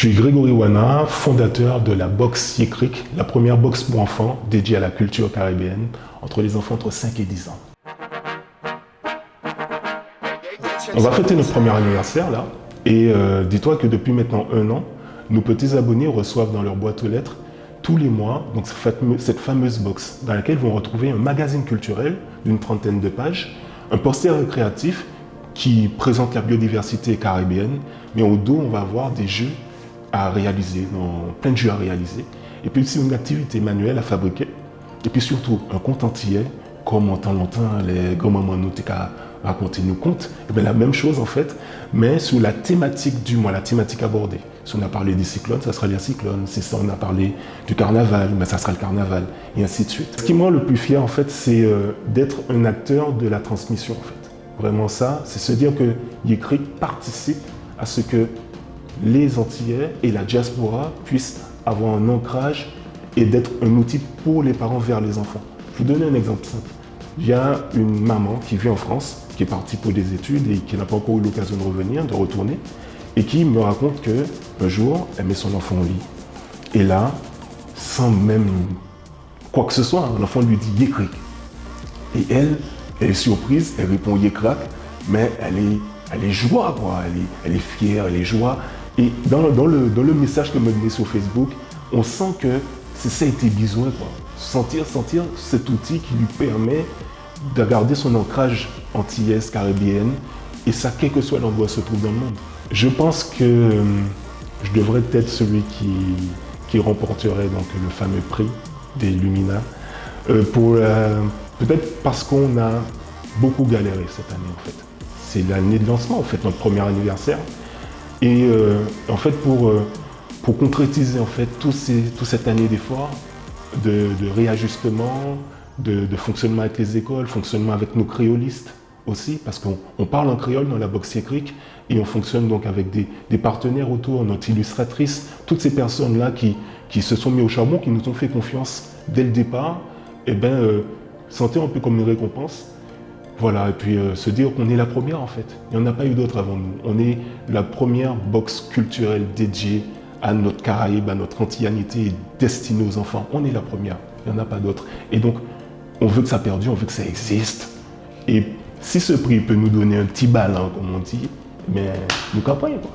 suis Grégory Wana, fondateur de la boxe Yékrik, la première boxe pour enfants dédiée à la culture caribéenne entre les enfants entre 5 et 10 ans. On va fêter notre premier anniversaire là, et dis-toi que depuis maintenant 1 an, nos petits abonnés reçoivent dans leur boîte aux lettres tous les mois donc cette fameuse box dans laquelle vont retrouver un magazine culturel d'une 30aine de pages, un poster récréatif qui présente la biodiversité caribéenne, mais au dos on va avoir des jeux à réaliser, plein de jeux à réaliser, et puis aussi une activité manuelle à fabriquer, et puis surtout un conte antillais, comme en temps longtemps les grands-mamans nous raconter nos contes, et bien la même chose en fait, mais sur la thématique du mois, la thématique abordée. Si on a parlé des cyclones, ça sera les cyclones. Si ça, on a parlé du carnaval, ben ça sera le carnaval, et ainsi de suite. Ce qui me rend le plus fier en fait, c'est d'être un acteur de la transmission en fait. Vraiment ça, c'est se dire que Yékrik participe à ce que les Antillais et la diaspora puissent avoir un ancrage et d'être un outil pour les parents vers les enfants. Je vais vous donner un exemple simple. Il y a une maman qui vit en France, qui est partie pour des études et qui n'a pas encore eu l'occasion de revenir, de retourner, et qui me raconte qu'un jour, elle met son enfant au lit. Et là, sans même quoi que ce soit, l'enfant lui dit Yékrik. Et elle est surprise, elle répond Yékrak, mais elle est joie, quoi. Elle est fière, elle est joie. Et dans le message qu'elle me donnait sur Facebook, on sent que ça a été besoin, quoi. Sentir cet outil qui lui permet de garder son ancrage antillaise, caribéenne, et ça, quel que soit l'endroit où elle se trouve dans le monde. Je pense que je devrais être celui qui remporterait donc le fameux prix des Lumina, peut-être parce qu'on a beaucoup galéré cette année en fait. C'est l'année de lancement en fait, notre premier anniversaire. Et en fait pour concrétiser en fait toute cette année d'efforts, de réajustement, de fonctionnement avec les écoles, fonctionnement avec nos créolistes aussi, parce qu'on parle en créole dans la boxe Yékrik et on fonctionne donc avec des partenaires autour, notre illustratrice, toutes ces personnes-là qui se sont mis au charbon, qui nous ont fait confiance dès le départ, et bien sentir un peu comme une récompense. Voilà, et puis se dire qu'on est la première en fait. Il n'y en a pas eu d'autres avant nous. On est la première boxe culturelle dédiée à notre Caraïbe, à notre antillanité et destinée aux enfants. On est la première, il n'y en a pas d'autres. Et donc, on veut que ça perdure, on veut que ça existe. Et si ce prix peut nous donner un petit ballon, comme on dit, mais nous campagne quoi.